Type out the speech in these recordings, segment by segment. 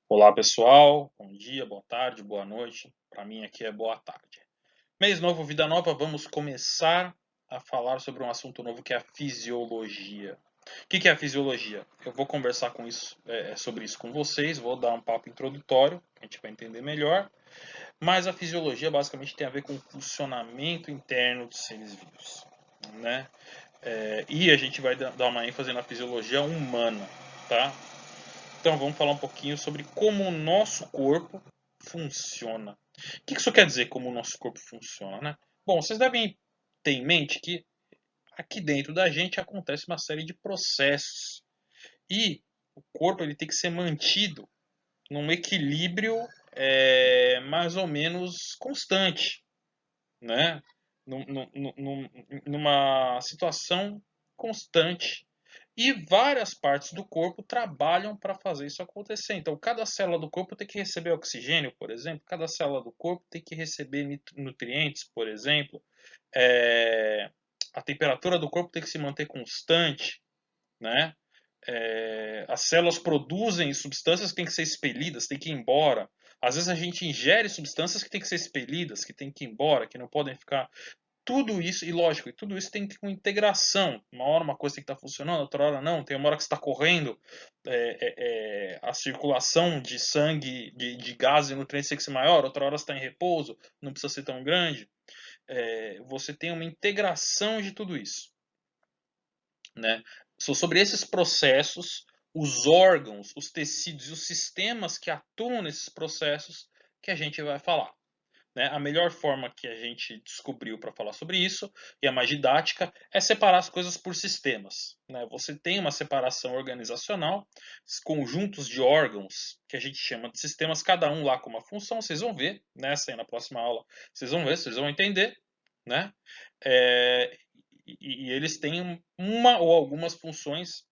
Olá pessoal, bom dia, boa tarde, boa noite. Para mim aqui é boa tarde. Mês novo, vida nova, vamos começar a falar sobre um assunto novo que é a fisiologia. O que é a fisiologia? Eu vou conversar sobre isso com vocês, vou dar um papo introdutório, a gente vai entender melhor. Mas a fisiologia basicamente tem a ver com o funcionamento interno dos seres vivos, né? E a gente vai dar uma ênfase na fisiologia humana, tá? Então vamos falar um pouquinho sobre como o nosso corpo funciona. O que isso quer dizer, como o nosso corpo funciona, né? Bom, vocês devem ter em mente que aqui dentro da gente acontece uma série de processos e o corpo ele tem que ser mantido num equilíbrio mais ou menos constante, né? Numa situação constante. E várias partes do corpo trabalham para fazer isso acontecer. Então, cada célula do corpo tem que receber oxigênio, por exemplo. Cada célula do corpo tem que receber nutrientes, por exemplo. É, a temperatura do corpo tem que se manter constante, né? As células produzem substâncias que têm que ser expelidas, têm que ir embora. Às vezes a gente ingere substâncias que têm que ser expelidas, que têm que ir embora, que não podem ficar. Tudo isso, e lógico, e tudo isso tem que ter uma integração. Uma hora uma coisa tem que estar funcionando, outra hora não. Tem uma hora que você está correndo, a circulação de sangue, de gás e nutrientes tem que ser maior, outra hora você está em repouso, não precisa ser tão grande. Você tem uma integração de tudo isso, né? Sobre esses processos, os órgãos, os tecidos e os sistemas que atuam nesses processos que a gente vai falar. Né? A melhor forma que a gente descobriu para falar sobre isso, e a mais didática, é separar as coisas por sistemas. Né? Você tem uma separação organizacional, conjuntos de órgãos, que a gente chama de sistemas, cada um lá com uma função, vocês vão ver, nessa aí na próxima aula, vocês vão ver, vocês vão entender. Né? É, e eles têm uma ou algumas funções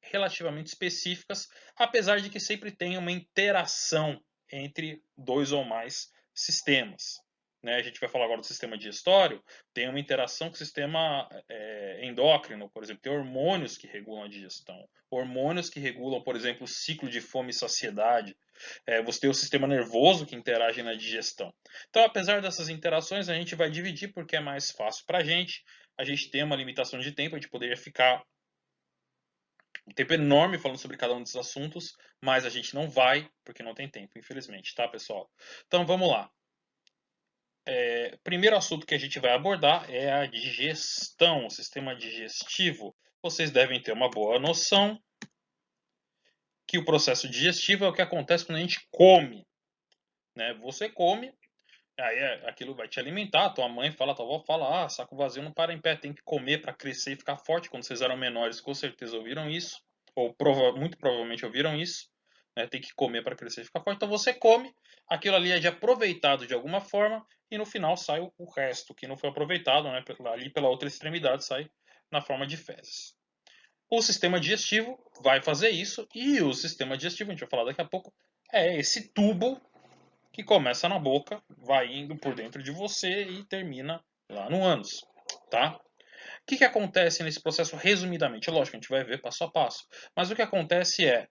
relativamente específicas, apesar de que sempre tem uma interação entre dois ou mais sistemas. Né? A gente vai falar agora do sistema digestório, tem uma interação com o sistema endócrino, por exemplo, tem hormônios que regulam a digestão, hormônios que regulam, por exemplo, o ciclo de fome e saciedade. Você tem o sistema nervoso que interage na digestão. Então, apesar dessas interações, a gente vai dividir porque é mais fácil para a gente. A gente tem uma limitação de tempo, a gente poderia ficar um tempo enorme falando sobre cada um desses assuntos, mas a gente não vai, porque não tem tempo, infelizmente, tá, pessoal? Então vamos lá. Primeiro assunto que a gente vai abordar é a digestão, o sistema digestivo. Vocês devem ter uma boa noção que o processo digestivo é o que acontece quando a gente come. Né? Você come, aí aquilo vai te alimentar. Tua mãe fala, tua avó fala, saco vazio não para em pé, tem que comer para crescer e ficar forte. Quando vocês eram menores, com certeza ouviram isso, ou muito provavelmente ouviram isso. Né? Tem que comer para crescer e ficar forte. Então você come, aquilo ali é de aproveitado de alguma forma, e no final sai o resto, que não foi aproveitado, né? Ali pela outra extremidade sai na forma de fezes. O sistema digestivo vai fazer isso, e o sistema digestivo, a gente vai falar daqui a pouco, é esse tubo que começa na boca, vai indo por dentro de você e termina lá no ânus, tá? O que acontece nesse processo resumidamente? Lógico, a gente vai ver passo a passo, mas o que acontece é,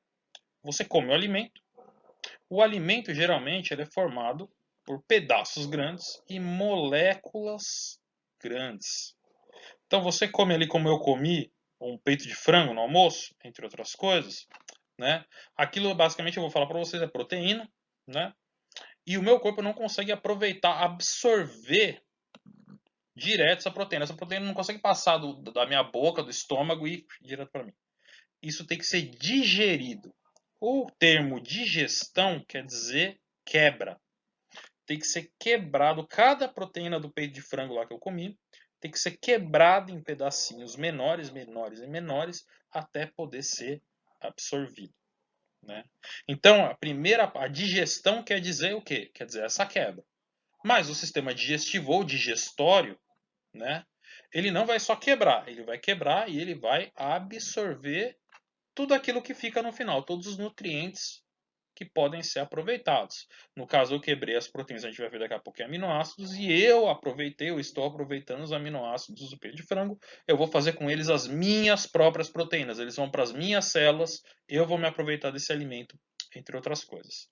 você come o alimento geralmente ele é formado por pedaços grandes e moléculas grandes. Então você come ali como eu comi, um peito de frango no almoço, entre outras coisas, né? Aquilo basicamente eu vou falar para vocês é proteína, né? E o meu corpo não consegue aproveitar, absorver direto essa proteína. Essa proteína não consegue passar da minha boca, do estômago e ir direto para mim. Isso tem que ser digerido. O termo digestão quer dizer quebra. Tem que ser quebrado. Cada proteína do peito de frango lá que eu comi tem que ser quebrado em pedacinhos menores, menores e menores até poder ser absorvido. Né? Então, a digestão quer dizer o quê? Quer dizer essa quebra. Mas o sistema digestivo ou digestório, né, ele não vai só quebrar, ele vai quebrar e ele vai absorver tudo aquilo que fica no final, todos os nutrientes que podem ser aproveitados. No caso, eu quebrei as proteínas, a gente vai ver daqui a pouco aminoácidos, e eu estou aproveitando os aminoácidos do peito de frango, eu vou fazer com eles as minhas próprias proteínas, eles vão para as minhas células, eu vou me aproveitar desse alimento, entre outras coisas.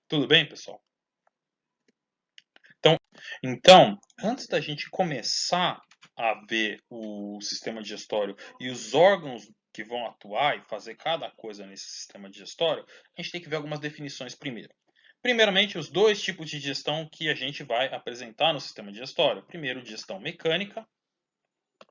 Tudo bem, pessoal? Então, antes da gente começar a ver o sistema digestório e os órgãos que vão atuar e fazer cada coisa nesse sistema digestório, a gente tem que ver algumas definições primeiro. Primeiramente, os dois tipos de digestão que a gente vai apresentar no sistema digestório. Primeiro, digestão mecânica,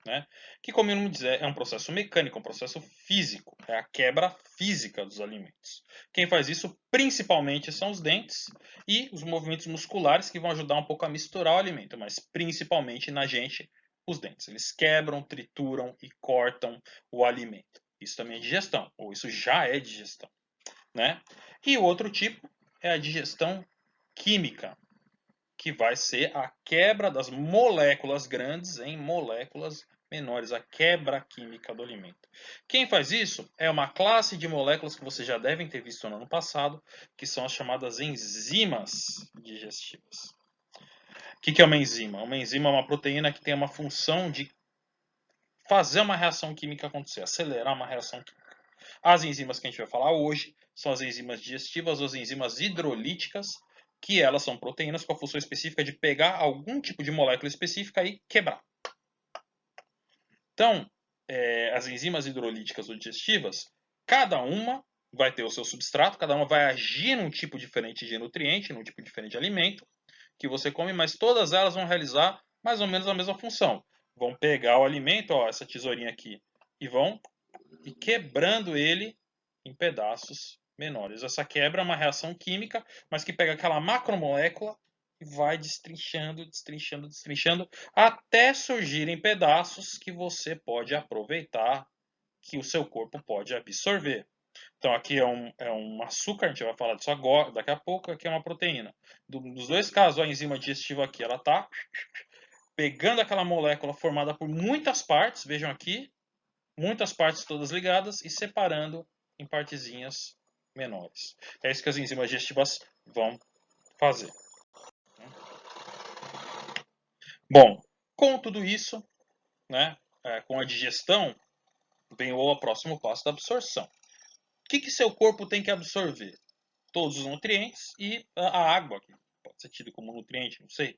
né? Que, como o nome diz, é um processo mecânico, um processo físico, é a quebra física dos alimentos. Quem faz isso principalmente são os dentes e os movimentos musculares que vão ajudar um pouco a misturar o alimento, mas principalmente na gente, os dentes. Eles quebram, trituram e cortam o alimento. Isso também é digestão, ou isso já é digestão, né? E o outro tipo é a digestão química, que vai ser a quebra das moléculas grandes em moléculas menores, a quebra química do alimento. Quem faz isso é uma classe de moléculas que vocês já devem ter visto no ano passado, que são as chamadas enzimas digestivas. O que é uma enzima? Uma enzima é uma proteína que tem uma função de fazer uma reação química acontecer, acelerar uma reação química. As enzimas que a gente vai falar hoje são as enzimas digestivas ou as enzimas hidrolíticas, que elas são proteínas com a função específica de pegar algum tipo de molécula específica e quebrar. Então, as enzimas hidrolíticas ou digestivas, cada uma vai ter o seu substrato, cada uma vai agir num tipo diferente de nutriente, num tipo diferente de alimento que você come, mas todas elas vão realizar mais ou menos a mesma função. Vão pegar o alimento, ó, essa tesourinha aqui, e vão ir quebrando ele em pedaços menores. Essa quebra é uma reação química, mas que pega aquela macromolécula e vai destrinchando, destrinchando, destrinchando, até surgirem pedaços que você pode aproveitar, que o seu corpo pode absorver. Então aqui é um açúcar, a gente vai falar disso agora, daqui a pouco, aqui é uma proteína. Dos dois casos, a enzima digestiva aqui, ela está pegando aquela molécula formada por muitas partes, vejam aqui, muitas partes todas ligadas e separando em partezinhas menores. É isso que as enzimas digestivas vão fazer. Bom, com tudo isso, né, com a digestão, vem o próximo passo da absorção. O que seu corpo tem que absorver? Todos os nutrientes e a água, que pode ser tido como nutriente, não sei.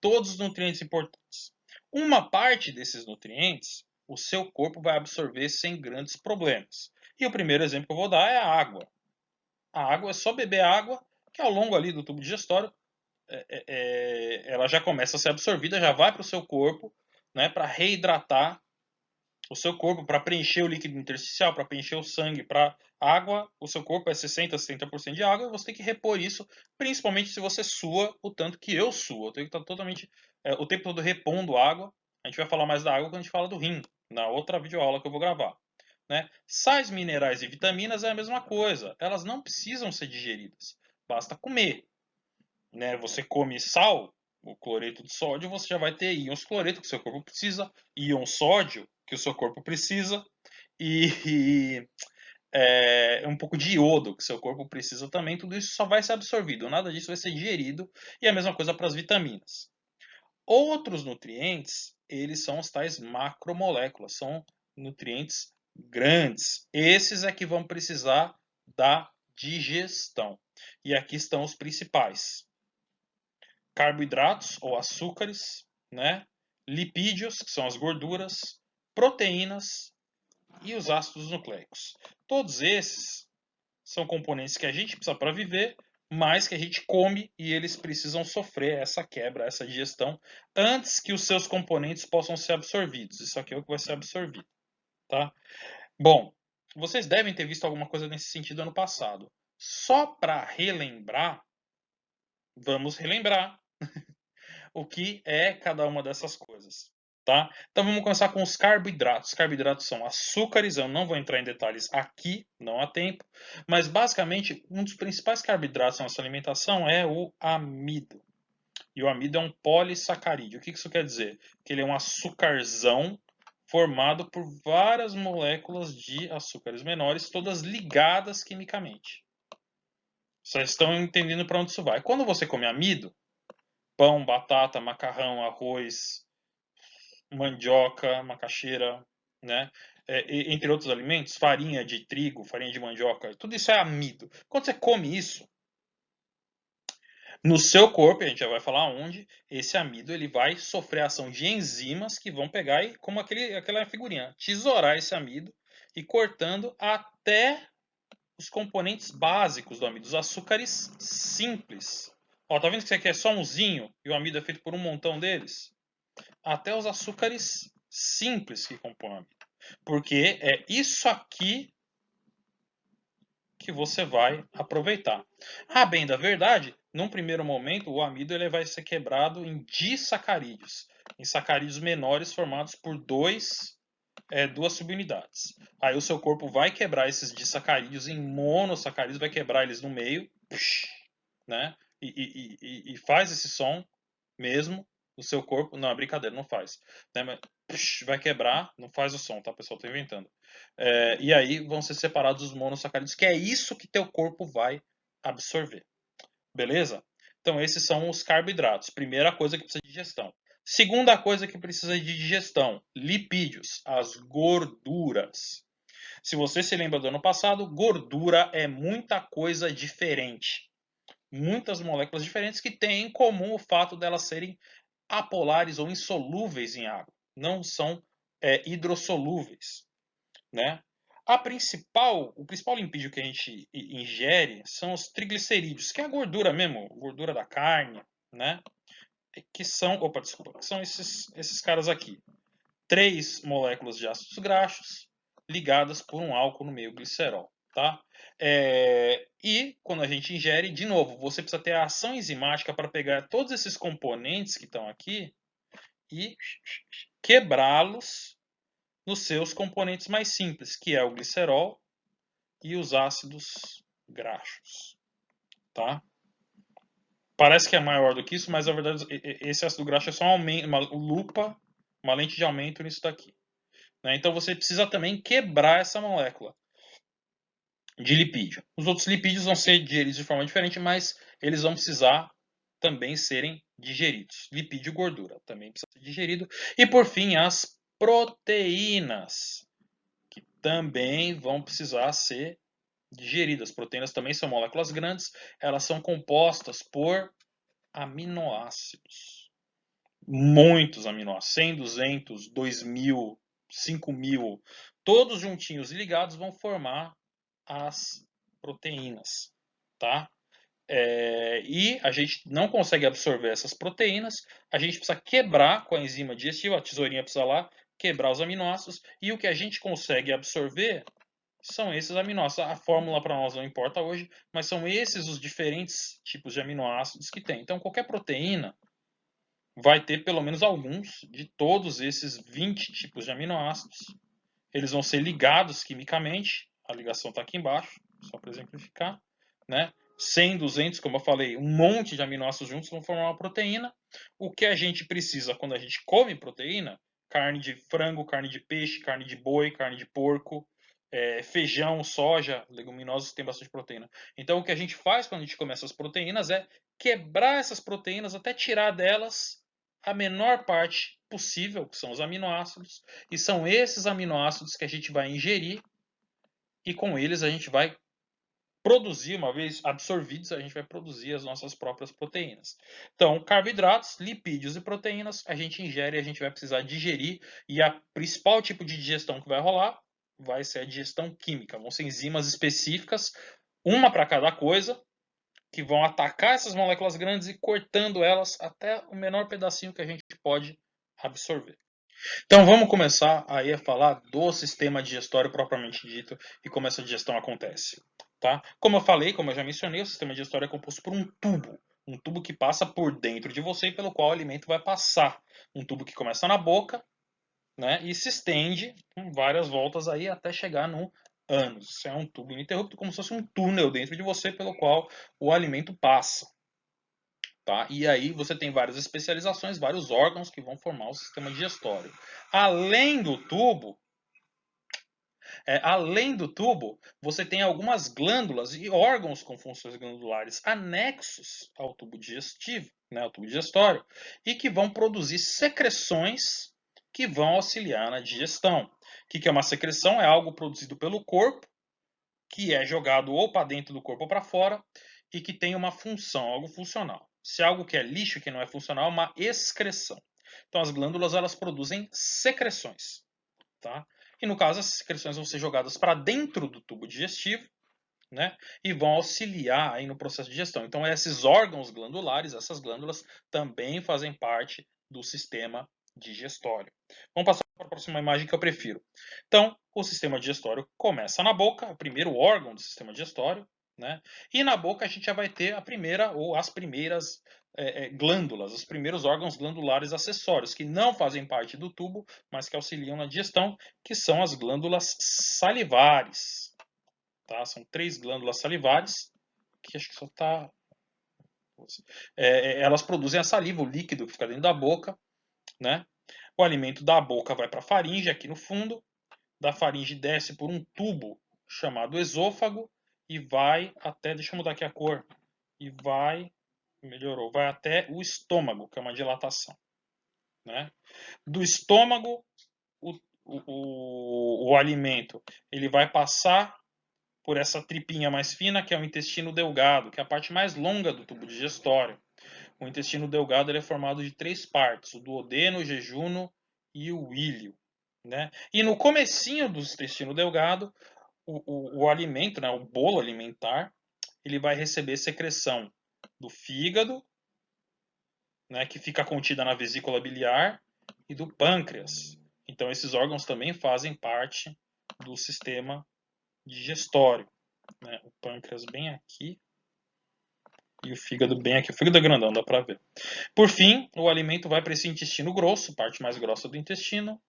Todos os nutrientes importantes. Uma parte desses nutrientes, o seu corpo vai absorver sem grandes problemas. E o primeiro exemplo que eu vou dar é a água. A água é só beber água, que ao longo ali do tubo digestório, ela já começa a ser absorvida, já vai para o seu corpo, né, para reidratar o seu corpo, para preencher o líquido intersticial, para preencher o sangue, para água, o seu corpo é 60% a 70% de água, e você tem que repor isso, principalmente se você sua o tanto que eu suo. Eu tenho que estar totalmente, o tempo todo repondo água. A gente vai falar mais da água quando a gente fala do rim, na outra videoaula que eu vou gravar. Né? Sais minerais e vitaminas é a mesma coisa. Elas não precisam ser digeridas. Basta comer. Né? Você come sal, o cloreto de sódio, você já vai ter íons cloreto que o seu corpo precisa, íon sódio que o seu corpo precisa e um pouco de iodo que o seu corpo precisa também. Tudo isso só vai ser absorvido. Nada disso vai ser digerido. E a mesma coisa para as vitaminas. Outros nutrientes, eles são os tais macromoléculas. São nutrientes grandes. Esses é que vão precisar da digestão. E aqui estão os principais: carboidratos ou açúcares, né? Lipídios, que são as gorduras, proteínas e os ácidos nucleicos. Todos esses são componentes que a gente precisa para viver, mas que a gente come e eles precisam sofrer essa quebra, essa digestão, antes que os seus componentes possam ser absorvidos. Isso aqui é o que vai ser absorvido. Tá? Bom, vocês devem ter visto alguma coisa nesse sentido ano passado. Só para relembrar, vamos relembrar o que é cada uma dessas coisas. Tá? Então vamos começar com os carboidratos. Os carboidratos são açúcares, eu não vou entrar em detalhes aqui, não há tempo, mas basicamente um dos principais carboidratos na nossa alimentação é o amido. E o amido é um polissacarídeo. O que isso quer dizer? Que ele é um açúcarzão formado por várias moléculas de açúcares menores, todas ligadas quimicamente. Vocês estão entendendo para onde isso vai. Quando você come amido, pão, batata, macarrão, arroz, mandioca, macaxeira, né? entre outros alimentos, farinha de trigo, farinha de mandioca, tudo isso é amido. Quando você come isso, no seu corpo, a gente já vai falar onde, esse amido ele vai sofrer a ação de enzimas que vão pegar e, como aquela figurinha, tesourar esse amido e cortando até os componentes básicos do amido, os açúcares simples. Ó, tá vendo que isso aqui é só umzinho e o amido é feito por um montão deles? Até os açúcares simples que compõem o amido. Porque é isso aqui que você vai aproveitar. A bem da verdade, num primeiro momento, o amido ele vai ser quebrado em disacarídeos, em sacarídeos menores formados por duas subunidades. Aí o seu corpo vai quebrar esses disacarídeos em monossacarídeos, vai quebrar eles no meio, né? E faz esse som mesmo. O seu corpo, não, é brincadeira, não faz. Né? Mas, vai quebrar, não faz o som, tá, pessoal? Tô inventando. E aí vão ser separados os monossacarídeos, que é isso que teu corpo vai absorver. Beleza? Então esses são os carboidratos. Primeira coisa que precisa de digestão. Segunda coisa que precisa de digestão, lipídios, as gorduras. Se você se lembra do ano passado, gordura é muita coisa diferente. Muitas moléculas diferentes que têm em comum o fato delas serem apolares ou insolúveis em água. Não são hidrossolúveis, né? O principal lipídio que a gente ingere são os triglicerídeos, que é a gordura mesmo, gordura da carne, né? Que são esses caras aqui. 3 moléculas de ácidos graxos ligadas por um álcool no meio glicerol, tá? E quando a gente ingere, de novo, você precisa ter a ação enzimática para pegar todos esses componentes que estão aqui e quebrá-los nos seus componentes mais simples, que é o glicerol e os ácidos graxos, tá? Parece que é maior do que isso, mas na verdade esse ácido graxo é só uma lupa, uma lente de aumento nisso daqui. Né? Então você precisa também quebrar essa molécula de lipídio. Os outros lipídios vão ser digeridos de forma diferente, mas eles vão precisar também serem digeridos. Lipídio e gordura também precisa ser digerido. E por fim, as proteínas, que também vão precisar ser digeridas. Proteínas também são moléculas grandes, elas são compostas por aminoácidos. Muitos aminoácidos, 100, 200, 2000, 5000, todos juntinhos e ligados vão formar as proteínas, tá? E a gente não consegue absorver essas proteínas, a gente precisa quebrar com a enzima digestiva, a tesourinha precisa lá quebrar os aminoácidos, e o que a gente consegue absorver são esses aminoácidos. A fórmula para nós não importa hoje, mas são esses os diferentes tipos de aminoácidos que tem. Então, qualquer proteína vai ter pelo menos alguns de todos esses 20 tipos de aminoácidos. Eles vão ser ligados quimicamente, a ligação está aqui embaixo, só para exemplificar, né? 100, 200, como eu falei, um monte de aminoácidos juntos vão formar uma proteína. O que a gente precisa quando a gente come proteína, carne de frango, carne de peixe, carne de boi, carne de porco, feijão, soja, leguminosas que tem bastante proteína. Então o que a gente faz quando a gente come essas proteínas é quebrar essas proteínas até tirar delas a menor parte possível, que são os aminoácidos, e são esses aminoácidos que a gente vai ingerir e com eles a gente vai produzir, uma vez absorvidos, a gente vai produzir as nossas próprias proteínas. Então, carboidratos, lipídios e proteínas, a gente ingere e a gente vai precisar digerir, e a principal tipo de digestão que vai rolar vai ser a digestão química. Vão ser enzimas específicas, uma para cada coisa, que vão atacar essas moléculas grandes e cortando elas até o menor pedacinho que a gente pode absorver. Então vamos começar aí a falar do sistema digestório propriamente dito e como essa digestão acontece. Tá? Como eu falei, como eu já mencionei, o sistema digestório é composto por um tubo que passa por dentro de você e pelo qual o alimento vai passar. Um tubo que começa na boca, né, e se estende com várias voltas aí até chegar no ânus. Isso é um tubo ininterrupto, como se fosse um túnel dentro de você pelo qual o alimento passa. Tá? E aí você tem várias especializações, vários órgãos que vão formar o sistema digestório. Além do tubo, você tem algumas glândulas e órgãos com funções glandulares anexos ao tubo digestivo, né, ao tubo digestório, e que vão produzir secreções que vão auxiliar na digestão. que é uma secreção? É algo produzido pelo corpo, que é jogado ou para dentro do corpo ou para fora, e que tem uma função, algo funcional. Se algo que é lixo, que não é funcional, é uma excreção. Então as glândulas elas produzem secreções. Tá? E no caso, as secreções vão ser jogadas para dentro do tubo digestivo, né? E vão auxiliar aí no processo de digestão. Então, esses órgãos glandulares, essas glândulas, também fazem parte do sistema digestório. Vamos passar para a próxima imagem que eu prefiro. Então, o sistema digestório começa na boca, o primeiro órgão do sistema digestório, né? E na boca a gente já vai ter a primeira ou as primeiras glândulas, os primeiros órgãos glandulares acessórios, que não fazem parte do tubo, mas que auxiliam na digestão, que são as glândulas salivares. Tá? São 3 glândulas salivares, que acho que só está... elas produzem a saliva, o líquido que fica dentro da boca, né? O alimento da boca vai para a faringe, aqui no fundo, da faringe desce por um tubo chamado esôfago e vai até, deixa eu mudar aqui a cor, e vai, melhorou, vai até o estômago, que é uma dilatação. Né? Do estômago, o alimento ele vai passar por essa tripinha mais fina, que é o intestino delgado, que é a parte mais longa do tubo digestório. O intestino delgado ele é formado de 3 partes, o duodeno, o jejuno e o íleo. Né? E no comecinho do intestino delgado, o alimento, né, o bolo alimentar, ele vai receber secreção do fígado, né, que fica contida na vesícula biliar, e do pâncreas. Então esses órgãos também fazem parte do sistema digestório. Né? O pâncreas bem aqui e o fígado bem aqui. O fígado é grandão, dá para ver. Por fim, o alimento vai para esse intestino grosso, parte mais grossa do intestino,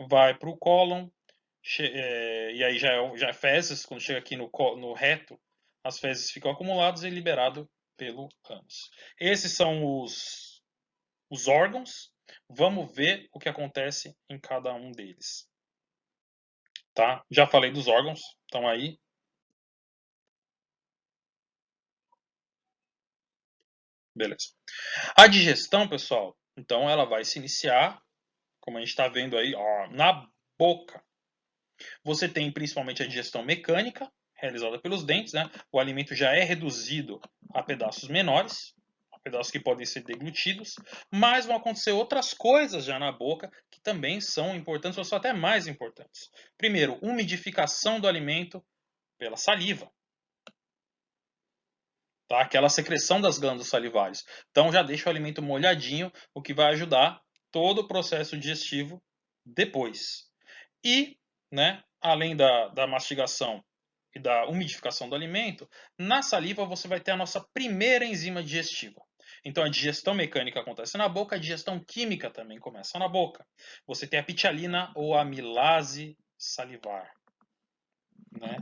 vai para o cólon, e aí já é fezes, quando chega aqui no reto, as fezes ficam acumuladas e liberado pelo ânus. Esses são os órgãos. Vamos ver o que acontece em cada um deles. Tá? Já falei dos órgãos, estão aí. Beleza. A digestão, pessoal, então ela vai se iniciar, como a gente está vendo aí, ó, na boca. Você tem principalmente a digestão mecânica, realizada pelos dentes, né? O alimento já é reduzido a pedaços menores, a pedaços que podem ser deglutidos, mas vão acontecer outras coisas já na boca que também são importantes, ou são até mais importantes. Primeiro, umidificação do alimento pela saliva. Tá? Aquela secreção das glândulas salivares. Então já deixa o alimento molhadinho, o que vai ajudar todo o processo digestivo depois. E, né, além da mastigação e da umidificação do alimento, na saliva você vai ter a nossa primeira enzima digestiva. Então a digestão mecânica acontece na boca, a digestão química também começa na boca. Você tem a pitialina ou amilase salivar. Né?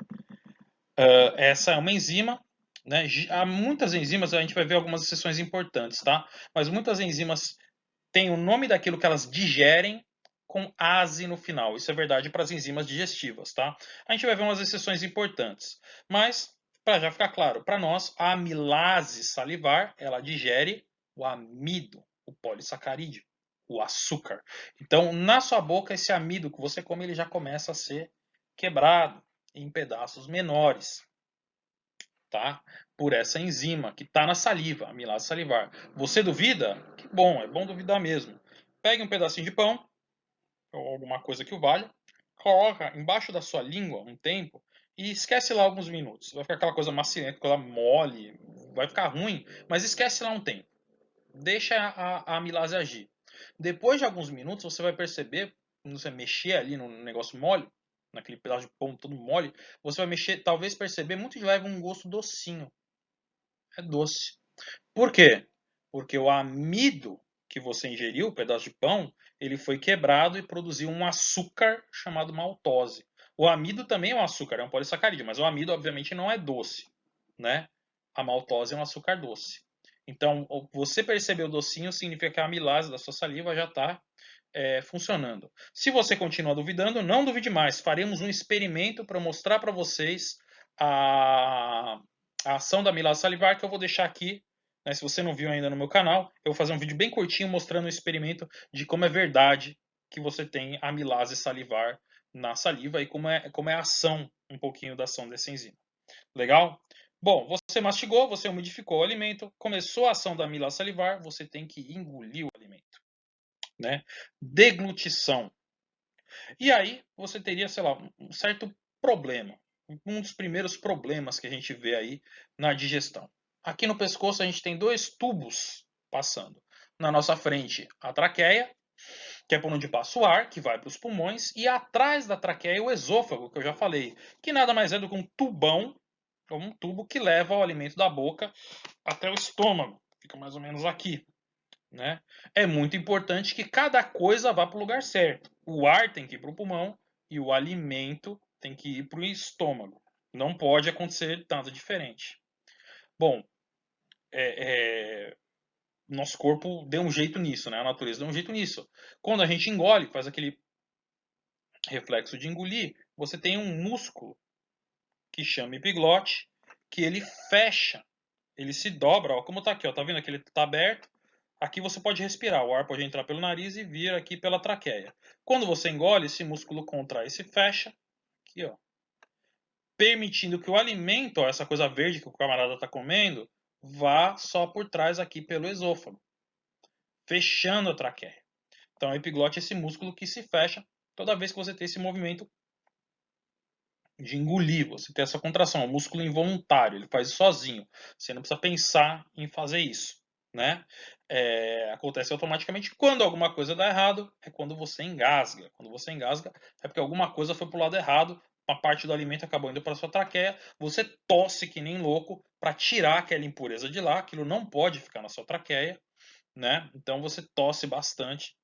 Essa é uma enzima. Né? Há muitas enzimas, a gente vai ver algumas exceções importantes, tá? Mas muitas enzimas têm o nome daquilo que elas digerem com ase no final. Isso é verdade para as enzimas digestivas, tá? A gente vai ver umas exceções importantes. Mas, para já ficar claro, para nós, a amilase salivar, ela digere o amido, o polissacarídeo, o açúcar. Então, na sua boca, esse amido que você come, ele já começa a ser quebrado em pedaços menores. Tá? Por essa enzima que está na saliva, a amilase salivar. Você duvida? Que bom, é bom duvidar mesmo. Pegue um pedacinho de pão, ou alguma coisa que o valha, coloca embaixo da sua língua um tempo e esquece lá alguns minutos. Vai ficar aquela coisa macienta, coisa mole, vai ficar ruim, mas esquece lá um tempo. Deixa a amilase agir. Depois de alguns minutos, você vai perceber, quando você mexer ali no negócio mole, naquele pedaço de pão todo mole, você vai mexer, talvez perceber muito de leve um gosto docinho. É doce. Por quê? Porque o amido que você ingeriu, o pedaço de pão, ele foi quebrado e produziu um açúcar chamado maltose. O amido também é um açúcar, é um polissacarídeo, mas o amido obviamente não é doce, né? A maltose é um açúcar doce. Então, você perceber o docinho significa que a amilase da sua saliva já está funcionando. Se você continua duvidando, não duvide mais. Faremos um experimento para mostrar para vocês a ação da amilase salivar, que eu vou deixar aqui. Né, se você não viu ainda no meu canal, eu vou fazer um vídeo bem curtinho mostrando o experimento de como é verdade que você tem amilase salivar na saliva e como é a ação, um pouquinho da ação dessa enzima. Legal? Bom, você mastigou, você umidificou o alimento, começou a ação da amílase salivar, você tem que engolir o alimento, né? Deglutição. E aí você teria, sei lá, um certo problema. Um dos primeiros problemas que a gente vê aí na digestão. Aqui no pescoço a gente tem dois tubos passando. Na nossa frente, a traqueia, que é por onde passa o ar, que vai para os pulmões, e atrás da traqueia o esôfago, que eu já falei, que nada mais é do que um tubão, ou um tubo que leva o alimento da boca até o estômago. Fica mais ou menos aqui. Né? É muito importante que cada coisa vá para o lugar certo. O ar tem que ir para o pulmão e o alimento tem que ir para o estômago. Não pode acontecer tanto diferente. Bom, nosso corpo deu um jeito nisso, né? A natureza deu um jeito nisso. Quando a gente engole, faz aquele reflexo de engolir, você tem um músculo que chama epiglote, que ele fecha, ele se dobra, ó, como está aqui, ó, tá vendo que ele está aberto? Aqui você pode respirar, o ar pode entrar pelo nariz e vir aqui pela traqueia. Quando você engole, esse músculo contrai e se fecha, aqui, ó, permitindo que o alimento, ó, essa coisa verde que o camarada está comendo, vá só por trás aqui pelo esôfago, fechando a traqueia. Então, o epiglote é esse músculo que se fecha toda vez que você tem esse movimento de engolir, você tem essa contração, é um músculo involuntário, ele faz isso sozinho. Você não precisa pensar em fazer isso, né? Acontece automaticamente. Quando alguma coisa dá errado, é quando você engasga. Quando você engasga, é porque alguma coisa foi para o lado errado, uma parte do alimento acabou indo para sua traqueia, você tosse que nem louco para tirar aquela impureza de lá, aquilo não pode ficar na sua traqueia, né? Então você tosse bastante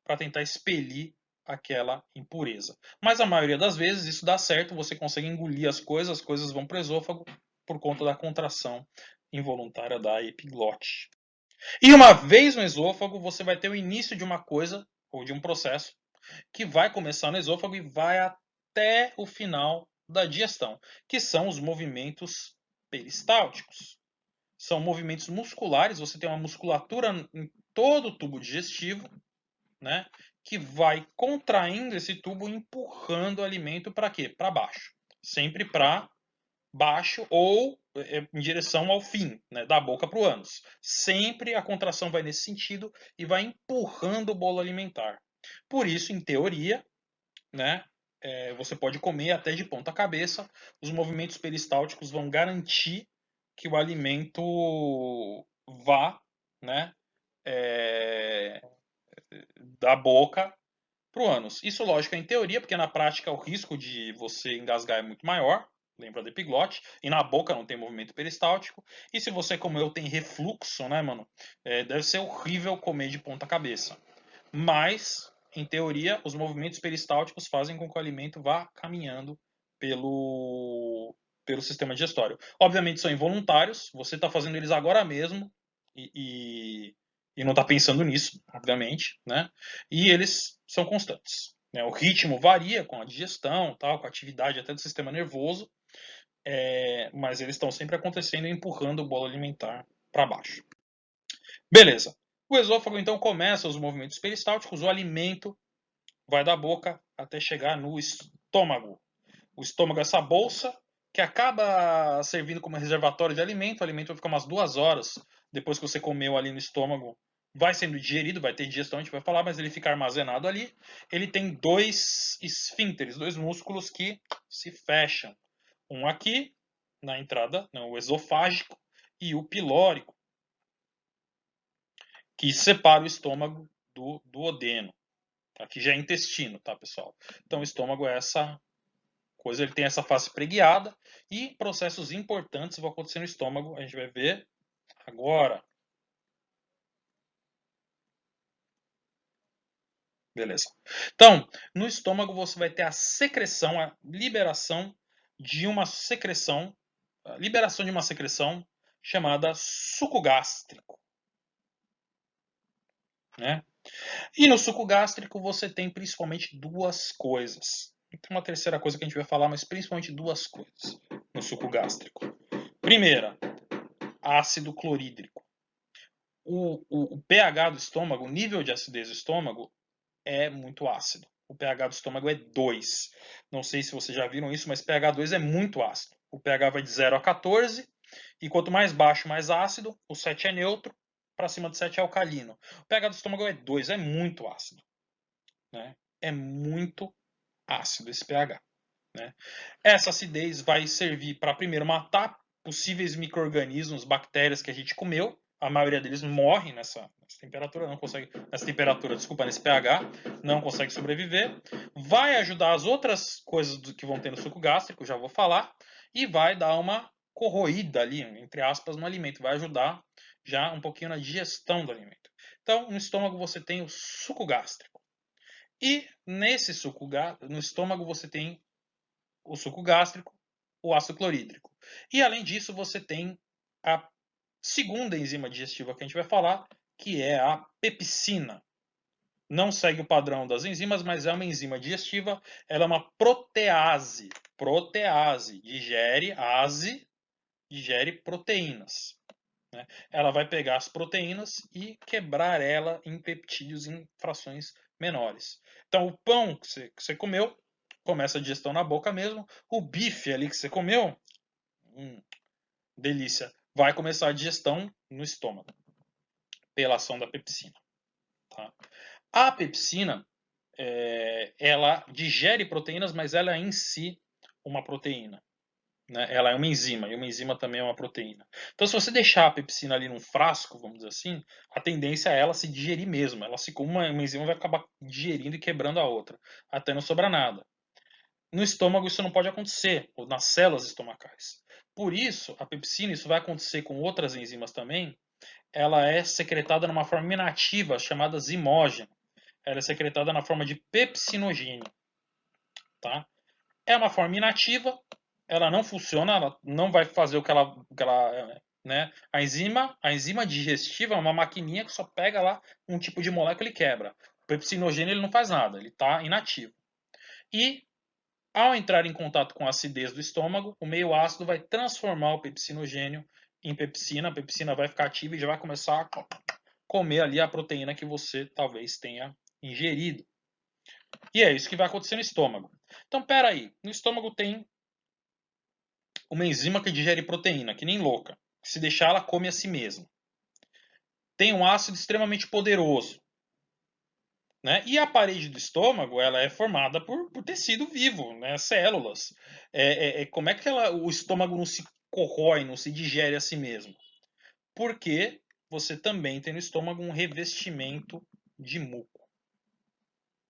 para tentar expelir aquela impureza. Mas a maioria das vezes isso dá certo, você consegue engolir as coisas vão para o esôfago por conta da contração involuntária da epiglote. E uma vez no esôfago, você vai ter o início de uma coisa, ou de um processo, que vai começar no esôfago e vai até o final da digestão, que são os movimentos peristálticos. São movimentos musculares, você tem uma musculatura em todo o tubo digestivo, né, que vai contraindo esse tubo, empurrando o alimento para quê? Para baixo. Sempre para baixo ou em direção ao fim, né, da boca para o ânus. Sempre a contração vai nesse sentido e vai empurrando o bolo alimentar. Por isso, em teoria, né, você pode comer até de ponta cabeça. Os movimentos peristálticos vão garantir que o alimento vá, né, da boca para o ânus. Isso, lógico, é em teoria, porque na prática o risco de você engasgar é muito maior. Lembra do epiglote? E na boca não tem movimento peristáltico. E se você, como eu, tem refluxo, né, mano? Deve ser horrível comer de ponta cabeça. Mas, em teoria, os movimentos peristálticos fazem com que o alimento vá caminhando pelo sistema digestório. Obviamente são involuntários, você está fazendo eles agora mesmo e não está pensando nisso, obviamente, né? E eles são constantes. Né? O ritmo varia com a digestão, tal, com a atividade até do sistema nervoso, mas eles estão sempre acontecendo e empurrando o bolo alimentar para baixo. Beleza. O esôfago então começa os movimentos peristálticos, o alimento vai da boca até chegar no estômago. O estômago é essa bolsa que acaba servindo como reservatório de alimento. O alimento vai ficar umas 2 horas depois que você comeu ali no estômago. Vai sendo digerido, vai ter digestão, a gente vai falar, mas ele fica armazenado ali. Ele tem dois esfínteres, dois músculos que se fecham. Um aqui, na entrada, o esofágico, e o pilórico, que separa o estômago do duodeno. Aqui já é intestino, tá, pessoal? Então, o estômago é essa coisa, ele tem essa face preguiada e processos importantes vão acontecer no estômago, a gente vai ver agora. Beleza. Então, no estômago você vai ter a secreção, a liberação de uma secreção, a liberação de uma secreção chamada suco gástrico, né? E no suco gástrico você tem principalmente duas coisas. Tem uma terceira coisa que a gente vai falar, mas principalmente duas coisas no suco gástrico. Primeira, ácido clorídrico. O pH do estômago, o nível de acidez do estômago é muito ácido. O pH do estômago é 2. Não sei se vocês já viram isso, mas pH 2 é muito ácido. O pH vai de 0 a 14, e quanto mais baixo, mais ácido. O 7 é neutro, para cima de 7 é alcalino. O pH do estômago é 2, é muito ácido. Né? É muito ácido esse pH. Né? Essa acidez vai servir para, primeiro, matar possíveis micro-organismos, bactérias que a gente comeu. A maioria deles morre nessa temperatura, não consegue, nesse pH, não consegue sobreviver. Vai ajudar as outras coisas que vão ter no suco gástrico, já vou falar, e vai dar uma corroída ali, entre aspas, no alimento. Vai ajudar já um pouquinho na digestão do alimento. Então, no estômago você tem o suco gástrico. E nesse suco no estômago você tem o suco gástrico, o ácido clorídrico. E além disso, você tem a segunda enzima digestiva que a gente vai falar, que é a pepsina. Não segue o padrão das enzimas, mas é uma enzima digestiva. Ela é uma protease. Protease. Digere proteínas. Né? Ela vai pegar as proteínas e quebrar ela em peptídeos em frações menores. Então, o pão que você comeu, começa a digestão na boca mesmo. O bife ali que você comeu, delícia, vai começar a digestão no estômago, pela ação da pepsina. Tá? A pepsina, ela digere proteínas, mas ela é em si uma proteína. Né? Ela é uma enzima, e uma enzima também é uma proteína. Então, se você deixar a pepsina ali num frasco, vamos dizer assim, a tendência é ela se digerir mesmo. Ela se, uma enzima vai acabar digerindo e quebrando a outra, até não sobrar nada. No estômago isso não pode acontecer, ou nas células estomacais. Por isso, a pepsina, isso vai acontecer com outras enzimas também, ela é secretada numa forma inativa, chamada zimógeno. Ela é secretada na forma de pepsinogênio. Tá? É uma forma inativa, ela não funciona, ela não vai fazer o que ela né? A enzima digestiva é uma maquininha que só pega lá um tipo de molécula e quebra. O pepsinogênio ele não faz nada, ele está inativo. E ao entrar em contato com a acidez do estômago, o meio ácido vai transformar o pepsinogênio em pepsina. A pepsina vai ficar ativa e já vai começar a comer ali a proteína que você talvez tenha ingerido. E é isso que vai acontecer no estômago. Então, peraí, no estômago tem uma enzima que digere proteína, que nem louca. Se deixar, ela come a si mesma. Tem um ácido extremamente poderoso. Né? E a parede do estômago ela é formada por tecido vivo, né? Células. Como é que o estômago não se corrói, não se digere a si mesmo? Porque você também tem no estômago um revestimento de muco.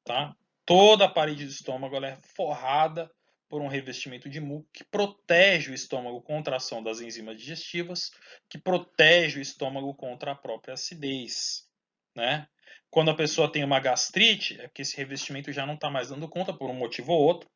Tá? Toda a parede do estômago ela é forrada por um revestimento de muco que protege o estômago contra a ação das enzimas digestivas, que protege o estômago contra a própria acidez. Né? Quando a pessoa tem uma gastrite, é que esse revestimento já não está mais dando conta por um motivo ou outro.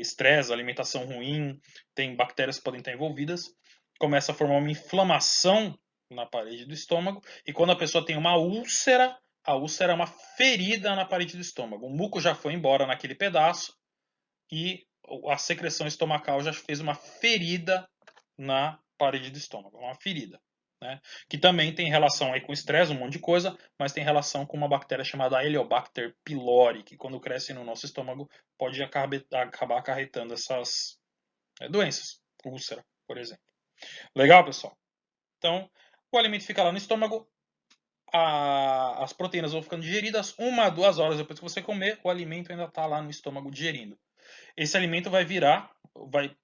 Estresse, alimentação ruim, tem bactérias que podem estar envolvidas. Começa a formar uma inflamação na parede do estômago. E quando a pessoa tem uma úlcera, a úlcera é uma ferida na parede do estômago. O muco já foi embora naquele pedaço e a secreção estomacal já fez uma ferida na parede do estômago. Uma ferida. Né? Que também tem relação aí com estresse, um monte de coisa, mas tem relação com uma bactéria chamada Heliobacter pylori, que quando cresce no nosso estômago pode acabar acarretando essas doenças, úlcera, por exemplo. Legal, pessoal? Então, o alimento fica lá no estômago, as proteínas vão ficando digeridas, 1 a 2 horas depois que você comer, o alimento ainda está lá no estômago digerindo. Esse alimento vai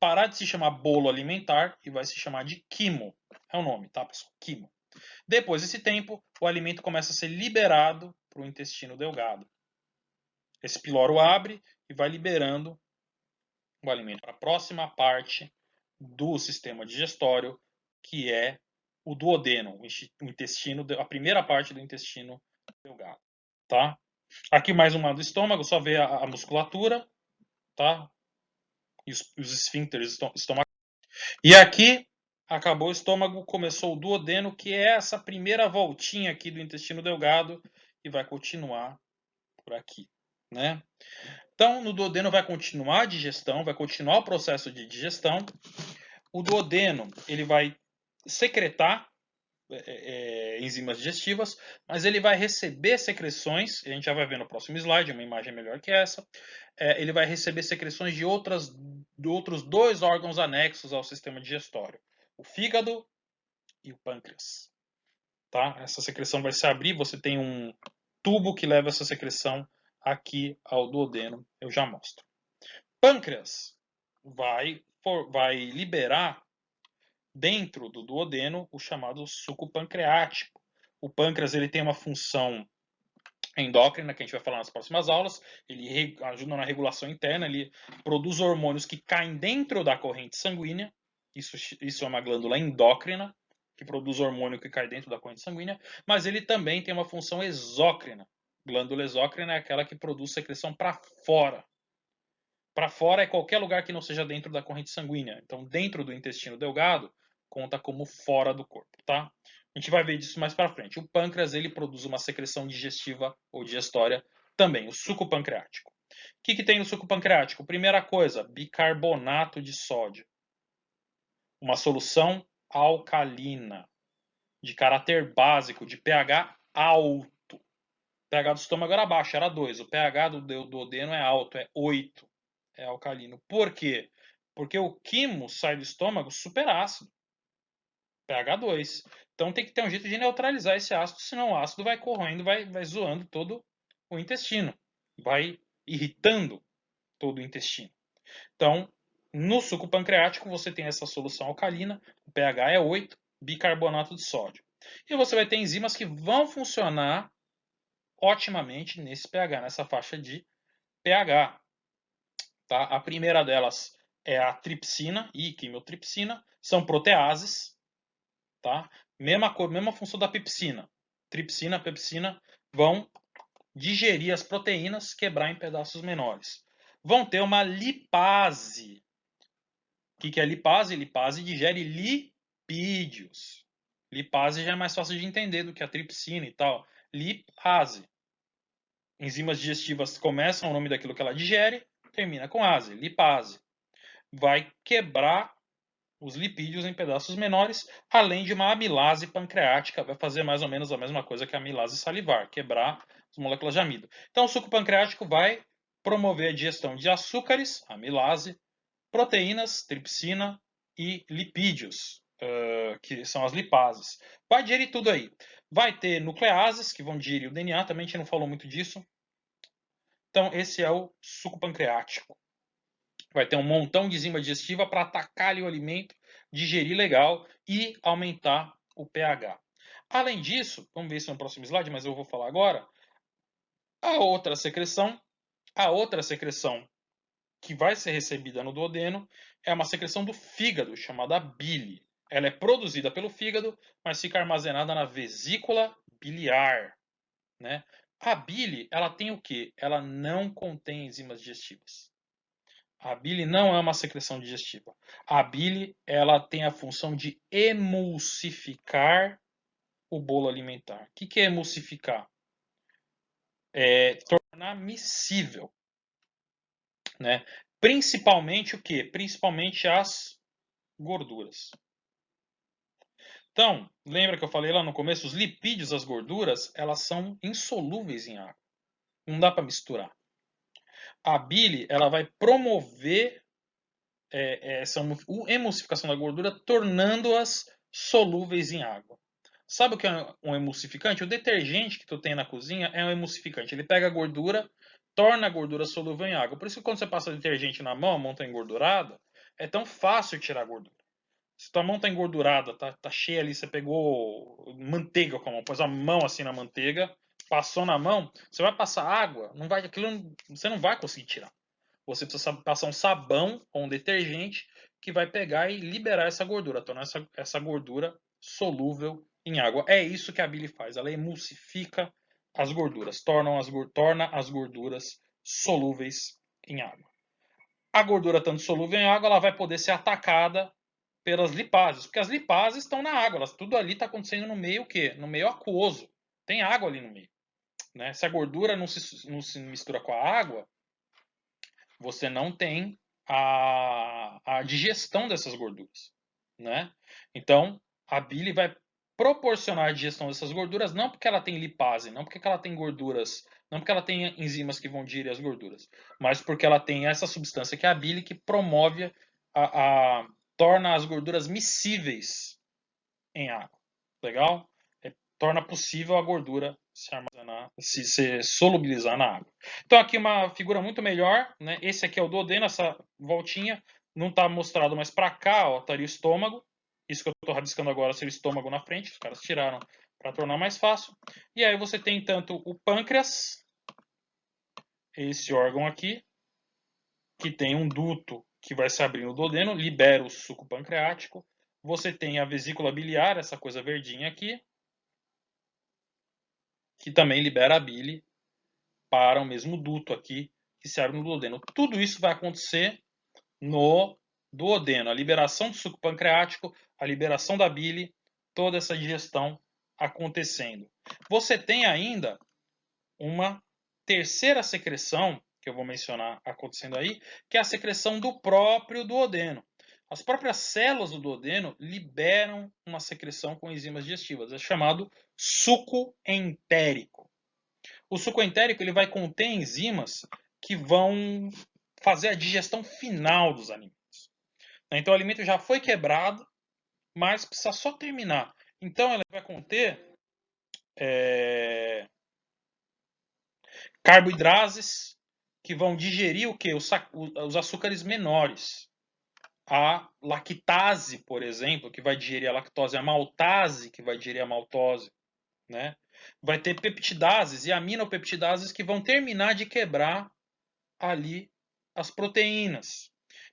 parar de se chamar bolo alimentar e vai se chamar de quimo. É o nome, tá, pessoal? Quimo. Depois desse tempo, o alimento começa a ser liberado para o intestino delgado. Esse piloro abre e vai liberando o alimento para a próxima parte do sistema digestório, que é o duodeno, o intestino, a primeira parte do intestino delgado. Tá? Aqui mais uma do estômago, só ver a musculatura, tá? E os esfíncteres estomacais. E aqui acabou o estômago, começou o duodeno, que é essa primeira voltinha aqui do intestino delgado e vai continuar por aqui, né? Então, no duodeno vai continuar a digestão, vai continuar o processo de digestão. O duodeno, ele vai secretar enzimas digestivas, mas ele vai receber secreções, a gente já vai ver no próximo slide, uma imagem melhor que essa, ele vai receber secreções de outros 2 órgãos anexos ao sistema digestório, o fígado e o pâncreas. Tá? Essa secreção vai se abrir, você tem um tubo que leva essa secreção aqui ao duodeno, eu já mostro. Pâncreas vai liberar dentro do duodeno o chamado suco pancreático. O pâncreas ele tem uma função endócrina, que a gente vai falar nas próximas aulas, ele ajuda na regulação interna, ele produz hormônios que caem dentro da corrente sanguínea, isso é uma glândula endócrina, que produz hormônio que cai dentro da corrente sanguínea, mas ele também tem uma função exócrina. Glândula exócrina é aquela que produz secreção para fora. Para fora é qualquer lugar que não seja dentro da corrente sanguínea. Então, dentro do intestino delgado, conta como fora do corpo, tá? A gente vai ver disso mais para frente. O pâncreas, ele produz uma secreção digestiva ou digestória também, o suco pancreático. O que tem no suco pancreático? Primeira coisa, bicarbonato de sódio. Uma solução alcalina, de caráter básico, de pH alto. O pH do estômago era baixo, era 2. O pH do duodeno é alto, é 8. É alcalino. Por quê? Porque o quimo sai do estômago super ácido. pH 2. Então tem que ter um jeito de neutralizar esse ácido, senão o ácido vai corroendo, vai zoando todo o intestino. Vai irritando todo o intestino. Então, no suco pancreático você tem essa solução alcalina, o pH é 8, bicarbonato de sódio. E você vai ter enzimas que vão funcionar otimamente nesse pH, nessa faixa de pH. Tá? A primeira delas é a tripsina e quimiotripsina, são proteases, tá? Mesma função da pepsina. Tripsina, pepsina vão digerir as proteínas, quebrar em pedaços menores. Vão ter uma lipase. O que é lipase? Lipase digere lipídios. Lipase já é mais fácil de entender do que a tripsina e tal. Lipase. Enzimas digestivas começam o nome daquilo que ela digere, termina com ase, lipase. Vai quebrar os lipídios em pedaços menores, além de uma amilase pancreática, vai fazer mais ou menos a mesma coisa que a amilase salivar, quebrar as moléculas de amido. Então o suco pancreático vai promover a digestão de açúcares, amilase, proteínas, tripsina e lipídios, que são as lipases. Vai digerir tudo aí. Vai ter nucleases, que vão digerir o DNA, também a gente não falou muito disso. Então esse é o suco pancreático. Vai ter um montão de enzima digestiva para atacar ali o alimento, digerir legal e aumentar o pH. Além disso, vamos ver isso no próximo slide, mas eu vou falar agora, a outra secreção que vai ser recebida no duodeno é uma secreção do fígado, chamada bile. Ela é produzida pelo fígado, mas fica armazenada na vesícula biliar, né? A bile, ela tem o quê? Ela não contém enzimas digestivas. A bile não é uma secreção digestiva. A bile, ela tem a função de emulsificar o bolo alimentar. O que é emulsificar? É tornar miscível, né? Principalmente o quê? Principalmente as gorduras. Então, lembra que eu falei lá no começo? Os lipídios, as gorduras, elas são insolúveis em água. Não dá para misturar. A bile, ela vai promover essa emulsificação da gordura, tornando-as solúveis em água. Sabe o que é um emulsificante? O detergente que tu tem na cozinha é um emulsificante. Ele pega a gordura, torna a gordura solúvel em água. Por isso que quando você passa detergente na mão, a mão está engordurada, é tão fácil tirar a gordura. Se tua mão está engordurada, tá cheia ali, você pegou manteiga com a mão, pôs a mão assim na manteiga, passou na mão, você vai passar água, você não vai conseguir tirar. Você precisa passar um sabão ou um detergente que vai pegar e liberar essa gordura, tornar essa gordura solúvel em água. É isso que a bile faz, ela emulsifica as gorduras, torna as gorduras solúveis em água. A gordura estando solúvel em água, ela vai poder ser atacada pelas lipases, porque as lipases estão na água, tudo ali está acontecendo no meio o quê? No meio aquoso. Tem água ali no meio. Né? Se a gordura não se mistura com a água, você não tem a digestão dessas gorduras. Né? Então, a bile vai proporcionar a digestão dessas gorduras, não porque ela tem lipase, não porque ela tem gorduras, não porque ela tem enzimas que vão digerir as gorduras, mas porque ela tem essa substância que é a bile que promove torna as gorduras miscíveis em água. Legal? Torna possível a gordura se armazenar, se solubilizar na água. Então aqui uma figura muito melhor, né? Esse aqui é o duodeno, essa voltinha não está mostrado, mas para cá, ó, estaria o estômago. Isso que eu estou rabiscando agora seria o estômago na frente, os caras tiraram para tornar mais fácil. E aí você tem tanto o pâncreas, esse órgão aqui, que tem um duto que vai se abrir no duodeno, libera o suco pancreático. Você tem a vesícula biliar, essa coisa verdinha aqui, que também libera a bile para o mesmo duto aqui que se abre no duodeno. Tudo isso vai acontecer no duodeno. A liberação do suco pancreático, a liberação da bile, toda essa digestão acontecendo. Você tem ainda uma terceira secreção, que eu vou mencionar acontecendo aí, que é a secreção do próprio duodeno. As próprias células do duodeno liberam uma secreção com enzimas digestivas, é chamado suco entérico. O suco entérico ele vai conter enzimas que vão fazer a digestão final dos alimentos. Então o alimento já foi quebrado, mas precisa só terminar. Então ela vai conter carboidrases que vão digerir o que? Os açúcares menores. A lactase, por exemplo, que vai digerir a lactose, a maltase, que vai digerir a maltose, né? Vai ter peptidases e aminopeptidases que vão terminar de quebrar ali as proteínas.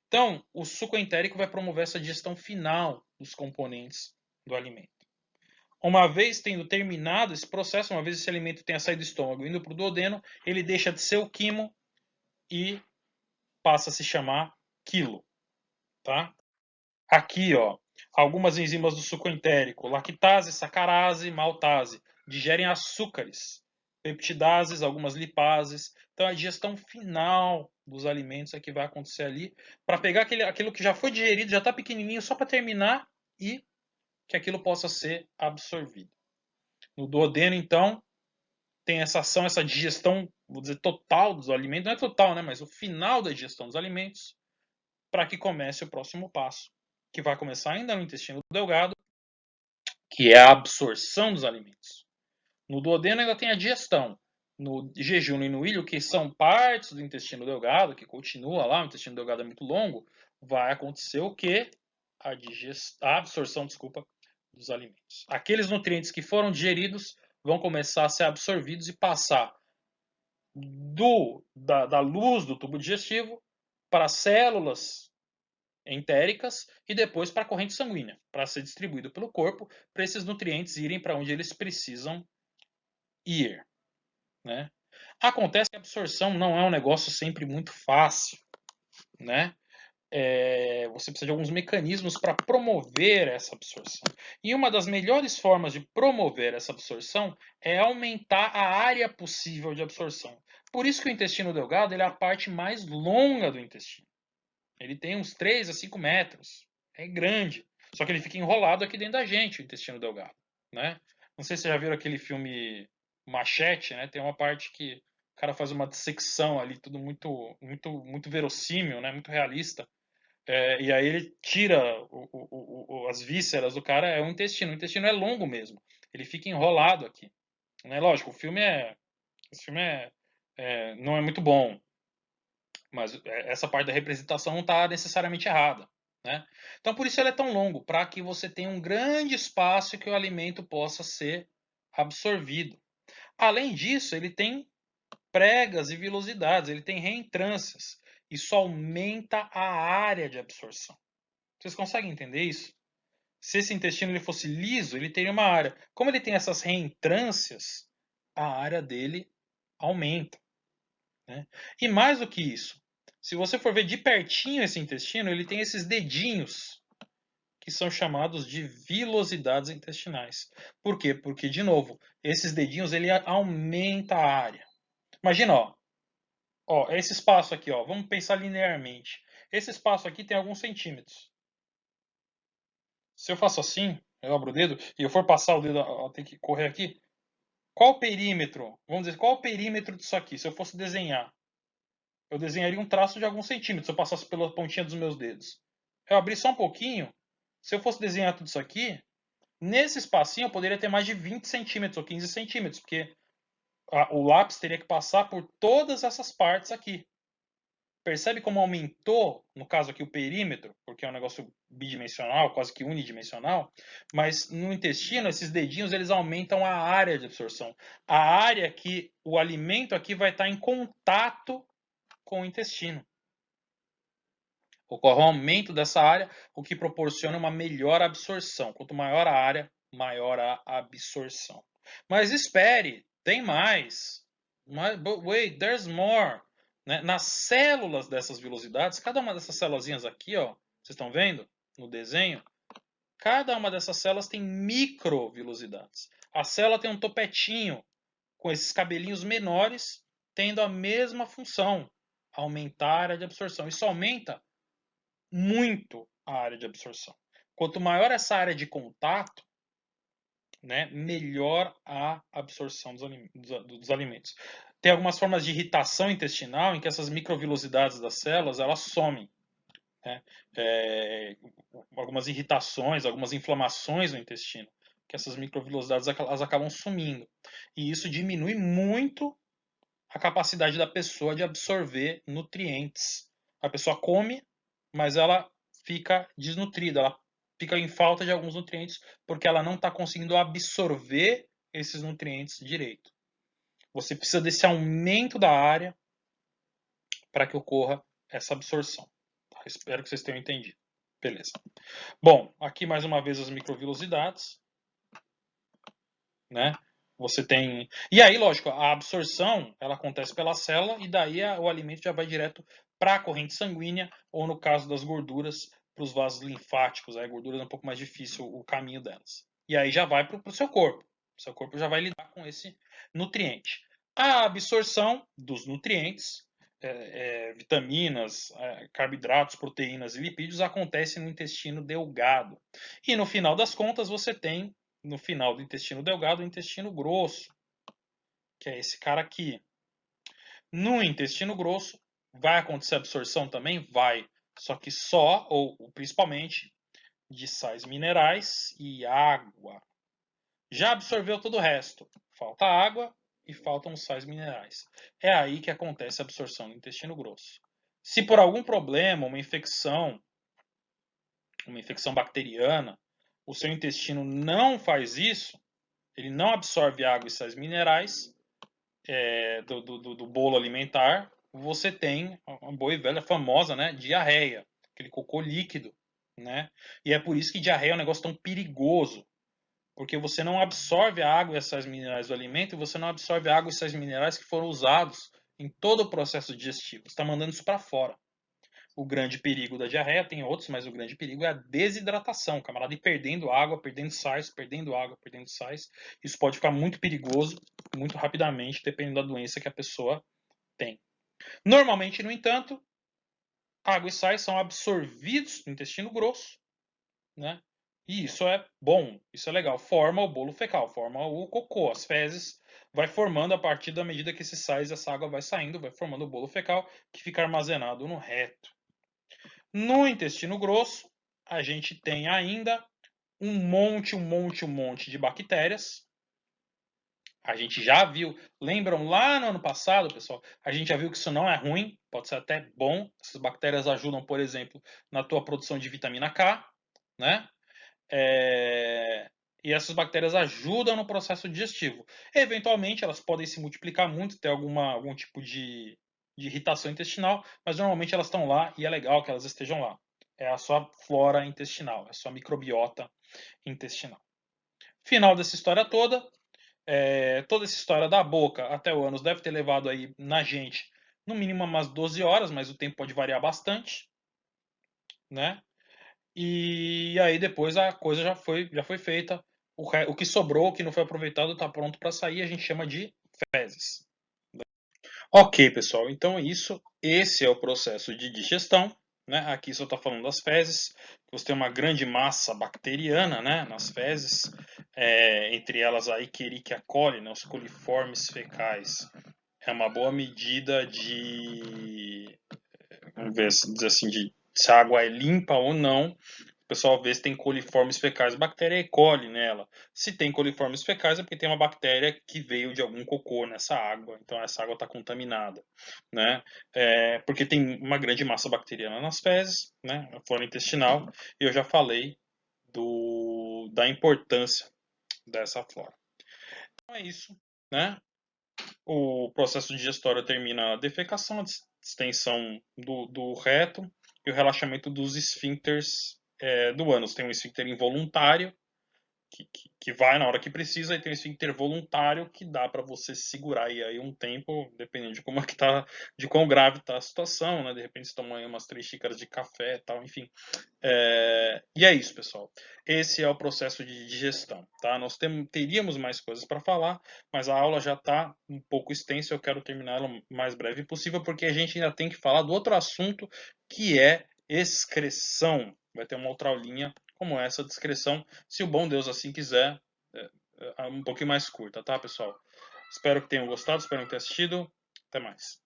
Então, o suco entérico vai promover essa digestão final dos componentes do alimento. Uma vez tendo terminado esse processo, uma vez esse alimento tenha saído do estômago indo para o duodeno, ele deixa de ser o quimo e passa a se chamar quilo. Tá? Aqui, ó, algumas enzimas do suco entérico, lactase, sacarase, maltase, digerem açúcares, peptidases, algumas lipases. Então a digestão final dos alimentos é que vai acontecer ali, para pegar aquilo que já foi digerido, já está pequenininho, só para terminar e que aquilo possa ser absorvido. No duodeno, então, tem essa ação, essa digestão, vou dizer, total dos alimentos, não é total, né, mas o final da digestão dos alimentos, para que comece o próximo passo, que vai começar ainda no intestino delgado, que é a absorção dos alimentos. No duodeno ainda tem a digestão. No jejum e no ilho, que são partes do intestino delgado, que continua lá, o intestino delgado é muito longo, vai acontecer o quê? A absorção, desculpa, dos alimentos. Aqueles nutrientes que foram digeridos vão começar a ser absorvidos e passar da luz do tubo digestivo para células entéricas e depois para a corrente sanguínea, para ser distribuído pelo corpo, para esses nutrientes irem para onde eles precisam ir. Né? Acontece que a absorção não é um negócio sempre muito fácil. Né? Você precisa de alguns mecanismos para promover essa absorção. E uma das melhores formas de promover essa absorção é aumentar a área possível de absorção. Por isso que o intestino delgado ele é a parte mais longa do intestino. Ele tem uns 3 a 5 metros. É grande. Só que ele fica enrolado aqui dentro da gente, o intestino delgado. Né? Não sei se vocês já viram aquele filme Machete, né? Tem uma parte que o cara faz uma dissecção ali, tudo muito verossímil, né? Muito realista. E aí ele tira as vísceras do cara, é o intestino. O intestino é longo mesmo. Ele fica enrolado aqui. Né? Lógico, esse filme não é muito bom. Mas essa parte da representação não está necessariamente errada. Né? Então, por isso ele é tão longo, para que você tenha um grande espaço que o alimento possa ser absorvido. Além disso, ele tem pregas e vilosidades, ele tem reentrâncias. Isso aumenta a área de absorção. Vocês conseguem entender isso? Se esse intestino ele fosse liso, ele teria uma área. Como ele tem essas reentrâncias, a área dele aumenta. Né? E mais do que isso, se você for ver de pertinho esse intestino, ele tem esses dedinhos que são chamados de vilosidades intestinais. Por quê? Porque, de novo, esses dedinhos ele aumenta a área. Imagina, esse espaço aqui, vamos pensar linearmente. Esse espaço aqui tem alguns centímetros. Se eu faço assim, eu abro o dedo e eu for passar o dedo, eu tenho que correr aqui. Qual o perímetro? Vamos dizer, qual o perímetro disso aqui? Se eu fosse desenhar, eu desenharia um traço de alguns centímetros se eu passasse pela pontinha dos meus dedos. Eu abri só um pouquinho. Se eu fosse desenhar tudo isso aqui, nesse espacinho eu poderia ter mais de 20 centímetros ou 15 centímetros, porque o lápis teria que passar por todas essas partes aqui. Percebe como aumentou, no caso aqui, o perímetro, porque é um negócio bidimensional, quase que unidimensional, mas no intestino, esses dedinhos, eles aumentam a área de absorção. A área que o alimento aqui vai estar em contato com o intestino. Ocorre um aumento dessa área, o que proporciona uma melhor absorção. Quanto maior a área, maior a absorção. Mas espere, tem mais. But wait, there's more. Né? Nas células dessas velocidades, cada uma dessas células aqui, ó, vocês estão vendo no desenho? Cada uma dessas células tem microvelocidades. A célula tem um topetinho com esses cabelinhos menores, tendo a mesma função, aumentar a área de absorção. Isso aumenta muito a área de absorção. Quanto maior essa área de contato, né, melhor a absorção dos alimentos. Tem algumas formas de irritação intestinal em que essas microvelocidades das células elas somem. Né? Algumas irritações, algumas inflamações no intestino, que essas microvelocidades elas acabam sumindo. E isso diminui muito a capacidade da pessoa de absorver nutrientes. A pessoa come, mas ela fica desnutrida, ela fica em falta de alguns nutrientes porque ela não está conseguindo absorver esses nutrientes direito. Você precisa desse aumento da área para que ocorra essa absorção. Tá? Espero que vocês tenham entendido. Beleza. Bom, aqui mais uma vez as microvelocidades, né? Você tem. E aí, lógico, a absorção ela acontece pela célula e daí o alimento já vai direto para a corrente sanguínea, ou no caso das gorduras, para os vasos linfáticos. Aí a gordura é um pouco mais difícil o caminho delas. E aí já vai para o seu corpo. O seu corpo já vai lidar com esse nutriente. A absorção dos nutrientes, vitaminas, carboidratos, proteínas e lipídios, acontece no intestino delgado. E no final das contas, você tem no final do intestino delgado, o intestino grosso, que é esse cara aqui. No intestino grosso, vai acontecer absorção também? Vai. Só que só, ou principalmente, de sais minerais e água. Já absorveu todo o resto. Falta água e faltam os sais minerais. É aí que acontece a absorção no intestino grosso. Se por algum problema, uma infecção bacteriana, o seu intestino não faz isso, ele não absorve água e sais minerais do bolo alimentar, você tem uma boa e velha famosa, né, diarreia, aquele cocô líquido, né? E é por isso que diarreia é um negócio tão perigoso, porque você não absorve a água e os sais minerais do alimento e você não absorve a água e sais minerais que foram usados em todo o processo digestivo. Você está mandando isso para fora. O grande perigo da diarreia, tem outros, mas o grande perigo é a desidratação. O camarada ir perdendo água, perdendo sais, perdendo água, perdendo sais. Isso pode ficar muito perigoso, muito rapidamente, dependendo da doença que a pessoa tem. Normalmente, no entanto, água e sais são absorvidos no intestino grosso, né? E isso é bom, isso é legal. Forma o bolo fecal, forma o cocô, as fezes, vai formando a partir da medida que esses sais, essa água vai saindo, vai formando o bolo fecal que fica armazenado no reto. No intestino grosso, a gente tem ainda um monte de bactérias. A gente já viu, lembram lá no ano passado, pessoal? A gente já viu que isso não é ruim, pode ser até bom. Essas bactérias ajudam, por exemplo, na tua produção de vitamina K, né? E essas bactérias ajudam no processo digestivo. Eventualmente, elas podem se multiplicar muito, ter algum tipo de irritação intestinal, mas normalmente elas estão lá e é legal que elas estejam lá. É a sua flora intestinal, é a sua microbiota intestinal. Final dessa história toda, toda essa história da boca até o ânus deve ter levado aí na gente no mínimo umas 12 horas, mas o tempo pode variar bastante, né? E aí depois a coisa já foi feita. O que sobrou, o que não foi aproveitado, está pronto para sair. A gente chama de fezes. Ok, pessoal. Então é isso. Esse é o processo de digestão, né? Aqui só está falando das fezes, que você tem uma grande massa bacteriana, né, nas fezes, entre elas a Escherichia coli, né, os coliformes fecais. É uma boa medida de, vamos ver, dizer assim, de se a água é limpa ou não. O pessoal vê se tem coliformes fecais, bactéria E. coli nela. Se tem coliformes fecais é porque tem uma bactéria que veio de algum cocô nessa água, então essa água está contaminada, né? Porque tem uma grande massa bacteriana nas fezes, né? Na flora intestinal, e eu já falei da importância dessa flora. Então é isso, né? O processo digestório termina a defecação, a distensão do reto e o relaxamento dos esfíncteres do ânus. Tem um esfíncter involuntário, que vai na hora que precisa, e tem um esfíncter voluntário que dá para você segurar aí um tempo, dependendo de como é que tá, de quão grave tá a situação, né? De repente você toma aí umas 3 xícaras de café e tal, enfim. E é isso, pessoal. Esse é o processo de digestão, tá? Nós teríamos mais coisas para falar, mas a aula já está um pouco extensa. Eu quero terminar ela o mais breve possível, porque a gente ainda tem que falar do outro assunto, que é excreção. Vai ter uma outra aulinha como essa de excreção, se o bom Deus assim quiser, um pouquinho mais curta, tá, pessoal? Espero que tenham gostado, espero que tenham assistido. Até mais.